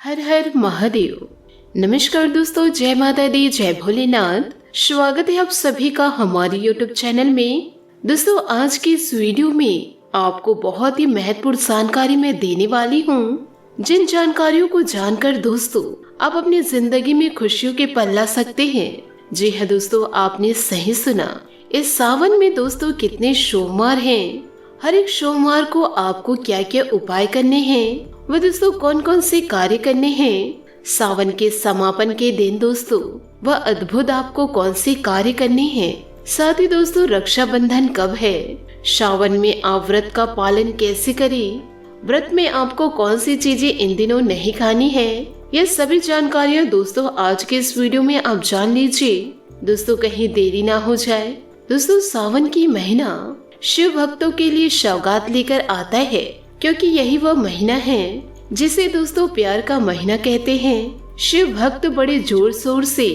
हर हर महादेव। नमस्कार दोस्तों, जय माता दी, जय भोलेनाथ। स्वागत है आप सभी का हमारे YouTube चैनल में। दोस्तों, आज की इस वीडियो में आपको बहुत ही महत्वपूर्ण जानकारी मैं देने वाली हूँ, जिन जानकारियों को जानकर दोस्तों आप अपनी जिंदगी में खुशियों के पल ला सकते हैं। जी हाँ दोस्तों, आपने सही सुना। इस सावन में दोस्तों कितने सोमवार हैं, हर एक सोमवार को आपको क्या क्या उपाय करने हैं, वह दोस्तों कौन कौन से कार्य करने हैं। सावन के समापन के दिन दोस्तों वह अद्भुत आपको कौन से कार्य करने हैं। साथ ही दोस्तों रक्षाबंधन कब है, सावन में आप व्रत का पालन कैसे करें, व्रत में आपको कौन सी चीजें इन दिनों नहीं खानी है, ये सभी जानकारियाँ दोस्तों आज के इस वीडियो में आप जान लीजिए। दोस्तों कहीं देरी ना हो जाए। दोस्तों सावन की महीना शिव भक्तों के लिए सौगात लेकर आता है, क्योंकि यही वह महीना है जिसे दोस्तों प्यार का महीना कहते हैं। शिव भक्त बड़े जोर शोर से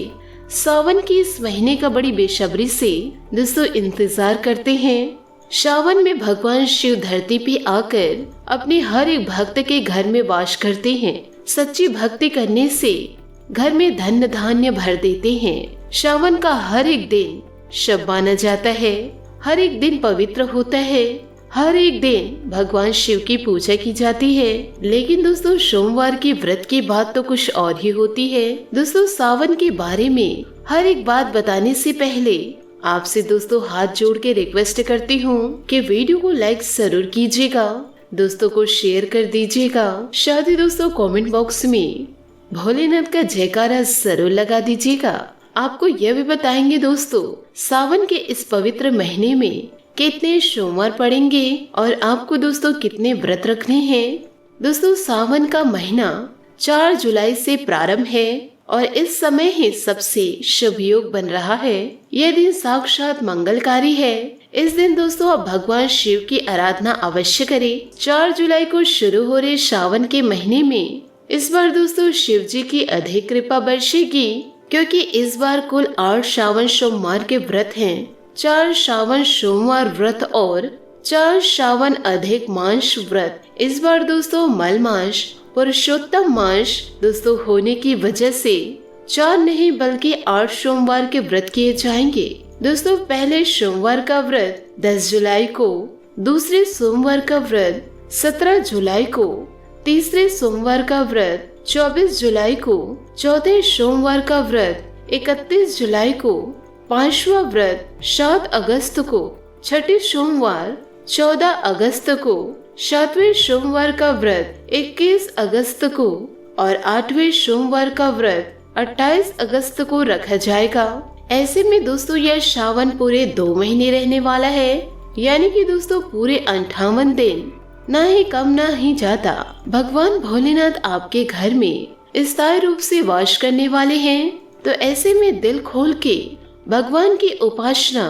सावन की इस महीने का बड़ी बेसब्री से दोस्तों इंतजार करते हैं। सावन में भगवान शिव धरती पे आकर अपने हर एक भक्त के घर में वास करते हैं। सच्ची भक्ति करने से घर में धन धान्य भर देते हैं। सावन का हर एक दिन शुभ माना जाता है, हर एक दिन पवित्र होता है, हर एक दिन भगवान शिव की पूजा की जाती है। लेकिन दोस्तों सोमवार के व्रत की बात तो कुछ और ही होती है। दोस्तों सावन के बारे में हर एक बात बताने से पहले आपसे दोस्तों हाथ जोड़ के रिक्वेस्ट करती हूँ कि वीडियो को लाइक जरूर कीजिएगा, दोस्तों को शेयर कर दीजिएगा, साथ ही दोस्तों कमेंट बॉक्स में भोलेनाथ का जयकारा जरूर लगा दीजिएगा। आपको यह भी बताएंगे दोस्तों सावन के इस पवित्र महीने में कितने सोमवार पड़ेंगे और आपको दोस्तों कितने व्रत रखने हैं। दोस्तों सावन का महीना 4 जुलाई से प्रारंभ है और इस समय ही सबसे शुभ योग बन रहा है। यह दिन साक्षात मंगलकारी है। इस दिन दोस्तों आप भगवान शिव की आराधना अवश्य करें। 4 जुलाई को शुरू हो रहे सावन के महीने में इस बार दोस्तों शिव जी की अधिक कृपा बरसेगी, क्योंकि इस बार कुल 8 सावन सोमवार के व्रत हैं। 4 सावन सोमवार व्रत और 4 सावन अधिक मांस व्रत। इस बार दोस्तों मल मांस पुरुषोत्तम मांस दोस्तों होने की वजह से 4 नहीं बल्कि 8 सोमवार के व्रत किए जाएंगे। दोस्तों पहले सोमवार का व्रत 10 जुलाई को, दूसरे सोमवार का व्रत 17 जुलाई को, तीसरे सोमवार का व्रत 24 जुलाई को, चौथे सोमवार का व्रत 31 जुलाई को, 5वां व्रत 7 अगस्त को, छठे सोमवार 14 अगस्त को, 7वें सोमवार का व्रत 21 अगस्त को और 8वें सोमवार का व्रत 28 अगस्त को रखा जाएगा। ऐसे में दोस्तों यह सावन पूरे 2 महीने रहने वाला है, यानी कि दोस्तों पूरे 58 दिन, ना ही कम ना ही ज्यादा। भगवान भोलेनाथ आपके घर में स्थायी रूप से वास करने वाले हैं, तो ऐसे में दिल खोल के भगवान की उपासना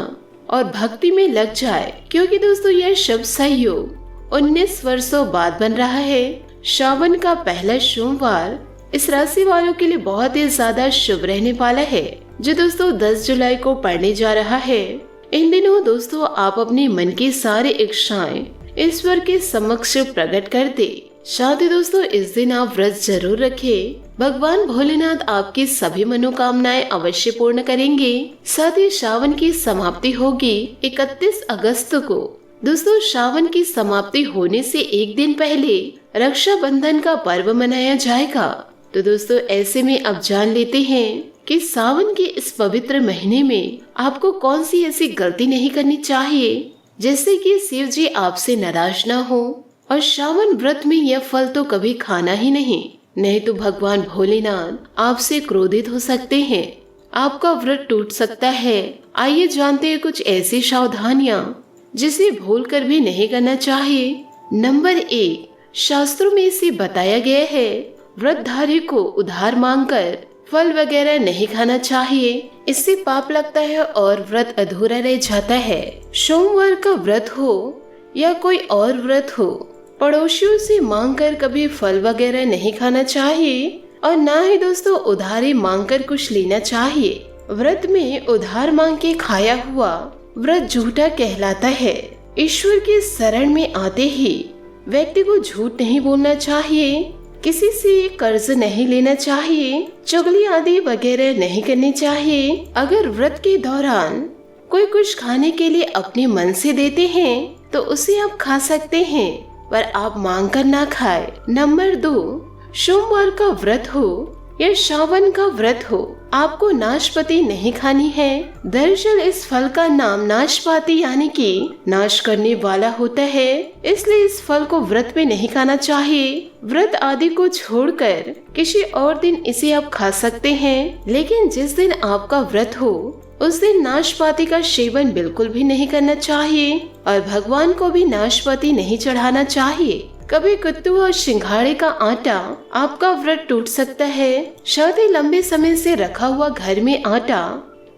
और भक्ति में लग जाए, क्योंकि दोस्तों यह शुभ सहयोग 19 वर्षों बाद बन रहा है। सावन का पहला सोमवार इस राशि वालों के लिए बहुत ही ज्यादा शुभ रहने वाला है, जो दोस्तों 10 जुलाई को पड़ने जा रहा है। इन दिनों दोस्तों आप अपने मन की सारी इच्छाएं ईश्वर के समक्ष प्रकट कर दे। साथ ही दोस्तों इस दिन आप व्रत जरूर रखें। भगवान भोलेनाथ आपकी सभी मनोकामनाएं अवश्य पूर्ण करेंगे। साथ ही सावन की समाप्ति होगी 31 अगस्त को। दोस्तों सावन की समाप्ति होने से एक दिन पहले रक्षाबंधन का पर्व मनाया जाएगा। तो दोस्तों ऐसे में अब जान लेते हैं कि सावन के इस पवित्र महीने में आपको कौन सी ऐसी गलती नहीं करनी चाहिए, जिससे कि शिव जी आपसे नाराज ना हो। और सावन व्रत में यह फल तो कभी खाना ही नहीं तो भगवान भोलेनाथ आपसे क्रोधित हो सकते हैं, आपका व्रत टूट सकता है। आइए जानते हैं कुछ ऐसी सावधानियां जिसे भूल कर भी नहीं करना चाहिए। नंबर 1, शास्त्रों में इसे बताया गया है व्रतधारी को उधार मांगकर फल वगैरह नहीं खाना चाहिए, इससे पाप लगता है और व्रत अधूरा रह जाता है। सोमवार का व्रत हो या कोई और व्रत हो, पड़ोसियों से मांगकर कभी फल वगैरह नहीं खाना चाहिए और ना ही दोस्तों उधारी मांगकर कुछ लेना चाहिए। व्रत में उधार मांग के खाया हुआ व्रत झूठा कहलाता है। ईश्वर के शरण में आते ही व्यक्ति को झूठ नहीं बोलना चाहिए। किसी से कर्ज नहीं लेना चाहिए, चुगली आदि वगैरह नहीं करनी चाहिए। अगर व्रत के दौरान कोई कुछ खाने के लिए अपने मन से देते हैं तो उसे आप खा सकते हैं, पर आप मांग कर ना खाएं। नंबर 2, सोमवार का व्रत हो या सावन का व्रत हो, आपको नाशपाती नहीं खानी है। दरअसल इस फल का नाम नाशपाती यानी कि नाश करने वाला होता है, इसलिए इस फल को व्रत में नहीं खाना चाहिए। व्रत आदि को छोड़कर किसी और दिन इसे आप खा सकते हैं, लेकिन जिस दिन आपका व्रत हो उस दिन नाशपाती का सेवन बिल्कुल भी नहीं करना चाहिए और भगवान को भी नाशपाती नहीं चढ़ाना चाहिए। कभी कुत्तू और सिंघाड़े का आटा आपका व्रत टूट सकता है। शायद ही लंबे समय से रखा हुआ घर में आटा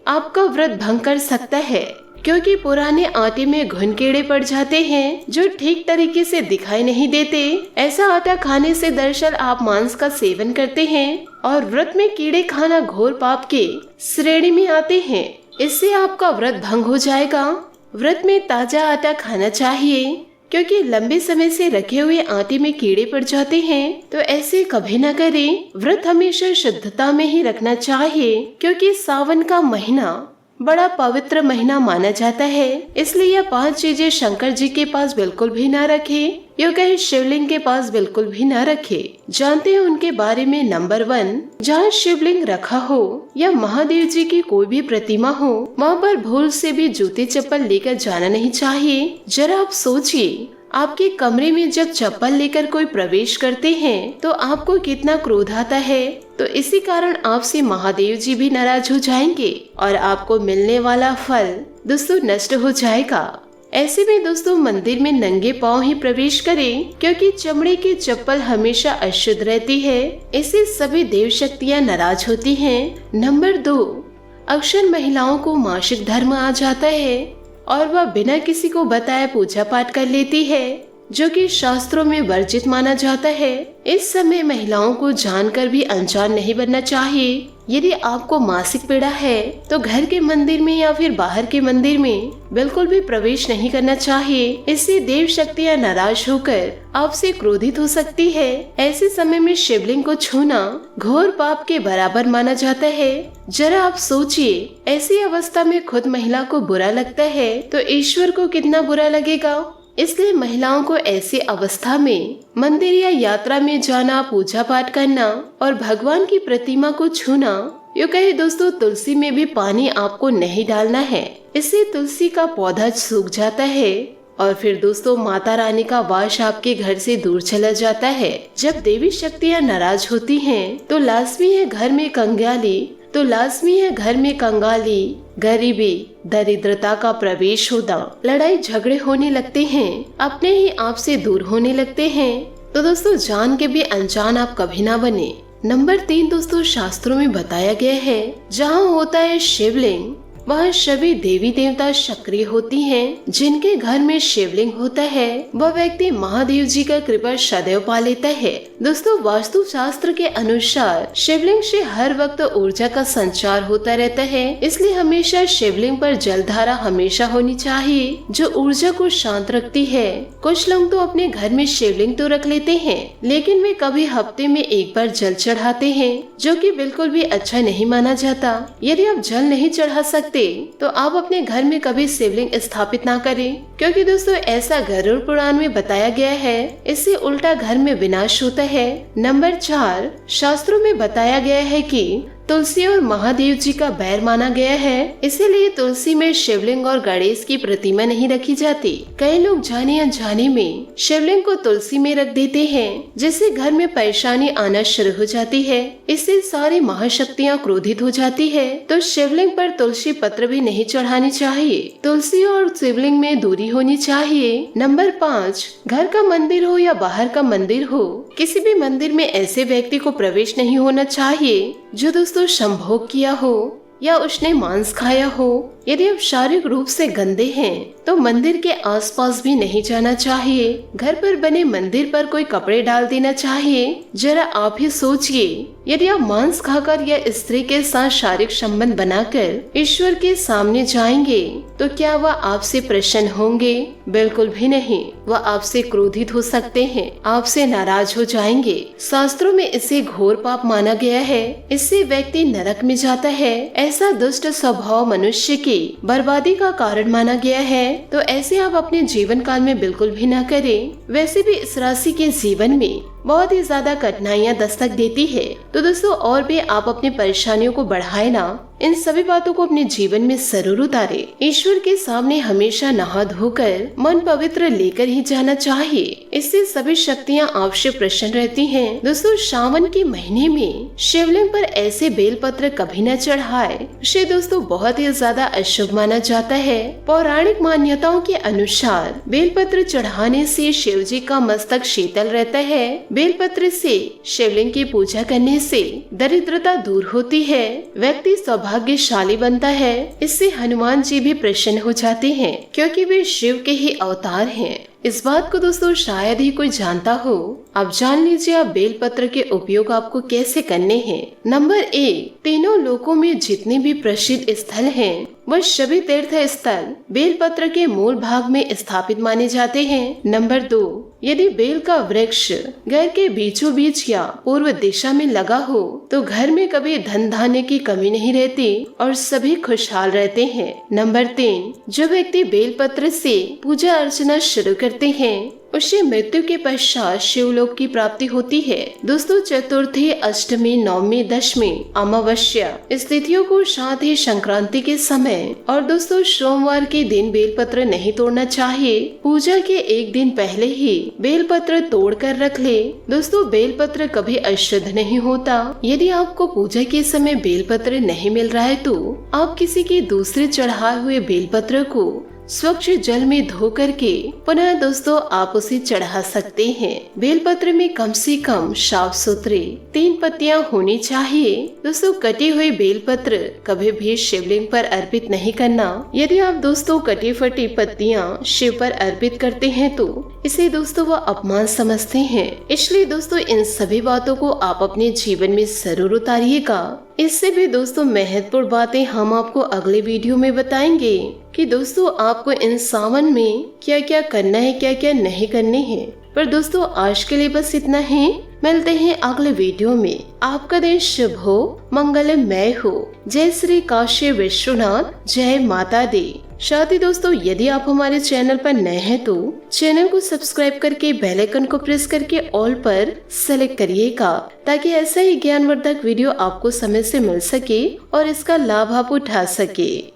आपका व्रत भंग कर सकता है, क्योंकि पुराने आटे में घुन कीड़े पड़ जाते हैं जो ठीक तरीके से दिखाई नहीं देते। ऐसा आटा खाने से दरअसल आप मांस का सेवन करते हैं और व्रत में कीड़े खाना घोर पाप के श्रेणी में आते हैं। इससे आपका व्रत भंग हो जाएगा। व्रत में ताजा आटा खाना चाहिए, क्योंकि लंबे समय से रखे हुए आटे में कीड़े पड़ जाते हैं, तो ऐसे कभी न करें। व्रत हमेशा शुद्धता में ही रखना चाहिए, क्योंकि सावन का महीना बड़ा पवित्र महीना माना जाता है। इसलिए यह 5 चीजें शंकर जी के पास बिल्कुल भी न रखे, या कहीं शिवलिंग के पास बिल्कुल भी न रखे। जानते हैं उनके बारे में। नंबर 1, जहाँ शिवलिंग रखा हो या महादेव जी की कोई भी प्रतिमा हो, वहाँ पर भूल से भी जूते चप्पल लेकर जाना नहीं चाहिए। जरा आप सोचिए, आपके कमरे में जब चप्पल लेकर कोई प्रवेश करते हैं तो आपको कितना क्रोध आता है। तो इसी कारण आपसे महादेव जी भी नाराज हो जाएंगे और आपको मिलने वाला फल दोस्तों नष्ट हो जाएगा। ऐसे में दोस्तों मंदिर में नंगे पांव ही प्रवेश करें, क्योंकि चमड़े की चप्पल हमेशा अशुद्ध रहती है। इससे सभी देव शक्तियाँ नाराज होती हैं। नंबर 2, अक्सर महिलाओं को मासिक धर्म आ जाता है और वह बिना किसी को बताए पूजा पाठ कर लेती है, जो कि शास्त्रों में वर्जित माना जाता है। इस समय महिलाओं को जानकर भी अनजान नहीं बनना चाहिए। यदि आपको मासिक पीड़ा है तो घर के मंदिर में या फिर बाहर के मंदिर में बिल्कुल भी प्रवेश नहीं करना चाहिए। इससे देव शक्तियाँ नाराज होकर आपसे क्रोधित हो सकती है। ऐसे समय में शिवलिंग को छूना घोर पाप के बराबर माना जाता है। जरा आप सोचिए, ऐसी अवस्था में खुद महिला को बुरा लगता है तो ईश्वर को कितना बुरा लगेगा। इसलिए महिलाओं को ऐसी अवस्था में मंदिर या यात्रा में जाना, पूजा पाठ करना और भगवान की प्रतिमा को छूना, यूँ कहे दोस्तों तुलसी में भी पानी आपको नहीं डालना है। इससे तुलसी का पौधा सूख जाता है और फिर दोस्तों माता रानी का वास आपके घर से दूर चला जाता है। जब देवी शक्तियाँ नाराज होती हैं तो लाजमी है घर में कंगाली, गरीबी, दरिद्रता का प्रवेश होना, लड़ाई झगड़े होने लगते हैं, अपने ही आप से दूर होने लगते हैं। तो दोस्तों जान के भी अनजान आप कभी ना बने। नंबर 3 दोस्तों, शास्त्रों में बताया गया है जहाँ होता है शिवलिंग वहाँ सभी देवी देवता सक्रिय होती हैं। जिनके घर में शिवलिंग होता है वह व्यक्ति महादेव जी का कृपा सदैव पा लेता है। दोस्तों वास्तु शास्त्र के अनुसार शिवलिंग से हर वक्त ऊर्जा का संचार होता रहता है, इसलिए हमेशा शिवलिंग पर जलधारा हमेशा होनी चाहिए जो ऊर्जा को शांत रखती है। कुछ लोग तो अपने घर में शिवलिंग तो रख लेते हैं, लेकिन वे कभी हफ्ते में एक बार जल चढ़ाते हैं, जो कि बिल्कुल भी अच्छा नहीं माना जाता। यदि आप जल नहीं चढ़ा सकते तो आप अपने घर में कभी शिवलिंग स्थापित ना करें, क्योंकि दोस्तों ऐसा गरुड़ पुराण में बताया गया है। इससे उल्टा घर में विनाश होता है। नंबर 4, शास्त्रों में बताया गया है कि तुलसी और महादेव जी का बैर माना गया है, इसीलिए तुलसी में शिवलिंग और गणेश की प्रतिमा नहीं रखी जाती। कई लोग जाने अनजाने में शिवलिंग को तुलसी में रख देते हैं, जिससे घर में परेशानी आना शुरू हो जाती है। इससे सारी महाशक्तियाँ क्रोधित हो जाती है। तो शिवलिंग पर तुलसी पत्र भी नहीं चढ़ानी चाहिए। तुलसी और शिवलिंग में दूरी होनी चाहिए। नंबर 5, घर का मंदिर हो या बाहर का मंदिर हो, किसी भी मंदिर में ऐसे व्यक्ति को प्रवेश नहीं होना चाहिए जो दोस्तों संभोग किया हो या उसने मांस खाया हो यदि आप शारीरिक रूप से गंदे हैं तो मंदिर के आसपास भी नहीं जाना चाहिए। घर पर बने मंदिर पर कोई कपड़े डाल देना चाहिए। जरा आप ही सोचिए, यदि आप मांस खाकर या स्त्री के साथ शारीरिक संबंध बनाकर ईश्वर के सामने जाएंगे तो क्या वह आपसे प्रसन्न होंगे? बिल्कुल भी नहीं। वह आपसे क्रोधित हो सकते हैं, आपसे नाराज हो जाएंगे। शास्त्रों में इसे घोर पाप माना गया है। इससे व्यक्ति नरक में जाता है। ऐसा दुष्ट स्वभाव मनुष्य की बर्बादी का कारण माना गया है। तो ऐसे आप अपने जीवन काल में बिल्कुल भी न करें। वैसे भी इस राशि के जीवन में बहुत ही ज्यादा कठिनाइयां दस्तक देती है। तो दोस्तों और भी आप अपनी परेशानियों को बढ़ाए ना, इन सभी बातों को अपने जीवन में जरूर उतारे। ईश्वर के सामने हमेशा नहा धोकर मन पवित्र लेकर ही जाना चाहिए। इससे सभी शक्तियां आपसे प्रसन्न रहती हैं। दोस्तों सावन के महीने में शिवलिंग पर ऐसे बेलपत्र कभी न चढ़ाए। उसे दोस्तों बहुत ही ज्यादा अशुभ माना जाता है। पौराणिक मान्यताओं के अनुसार बेलपत्र चढ़ाने से शिव जी का मस्तक शीतल रहता है। बेलपत्र से शिवलिंग की पूजा करने से दरिद्रता दूर होती है, व्यक्ति सौभाग्यशाली बनता है। इससे हनुमान जी भी प्रसन्न हो जाते हैं क्योंकि वे शिव के ही अवतार हैं। इस बात को दोस्तों शायद ही कोई जानता हो। अब जान लीजिए आप बेलपत्र के उपयोग आपको कैसे करने हैं। नंबर 1, तीनों लोकों में जितने भी प्रसिद्ध स्थल हैं वह सभी तीर्थ स्थल बेलपत्र के मूल भाग में स्थापित माने जाते हैं। नंबर 2, यदि बेल का वृक्ष घर के बीचों बीच या पूर्व दिशा में लगा हो तो घर में कभी धन धान्य की कमी नहीं रहती और सभी खुशहाल रहते हैं। नंबर 3, जो व्यक्ति बेलपत्र से पूजा अर्चना शुरू करते हैं उसे मृत्यु के पश्चात शिवलोक की प्राप्ति होती है। दोस्तों चतुर्थी, अष्टमी, नवमी, दशमी, अमावस्या इस तिथियों को साथ ही संक्रांति के समय और दोस्तों सोमवार के दिन बेलपत्र नहीं तोड़ना चाहिए। पूजा के एक दिन पहले ही बेलपत्र तोड़ कर रख ले। दोस्तों बेलपत्र कभी अशुद्ध नहीं होता। यदि आपको पूजा के समय बेलपत्र नहीं मिल रहा है तो आप किसी के दूसरे चढ़ाए हुए बेलपत्र को स्वच्छ जल में धो करके पुनः दोस्तों आप उसे चढ़ा सकते हैं। बेलपत्र में कम से कम साफ सुथरे 3 पत्तियां होनी चाहिए। दोस्तों कटी हुई बेलपत्र कभी भी शिवलिंग पर अर्पित नहीं करना। यदि आप दोस्तों कटी फटी पत्तियां शिव पर अर्पित करते हैं तो इसे दोस्तों वो अपमान समझते हैं। इसलिए दोस्तों इन सभी बातों को आप अपने जीवन में जरूर उतारिएगा। इससे भी दोस्तों महत्वपूर्ण बातें हम आपको अगले वीडियो में बताएंगे कि दोस्तों आपको इन सावन में क्या क्या करना है, क्या क्या नहीं करने हैं। पर दोस्तों आज के लिए बस इतना ही। मिलते हैं अगले वीडियो में। आपका दिन शुभ हो, मंगलमय हो। जय श्री काशी विश्वनाथ, जय माता दी। साथ ही दोस्तों यदि आप हमारे चैनल पर नए हैं तो चैनल को सब्सक्राइब करके बेल आइकन को प्रेस करके ऑल पर सेलेक्ट करिएगा ताकि ऐसा ही ज्ञानवर्धक वीडियो आपको समय से मिल सके और इसका लाभ आप उठा सके।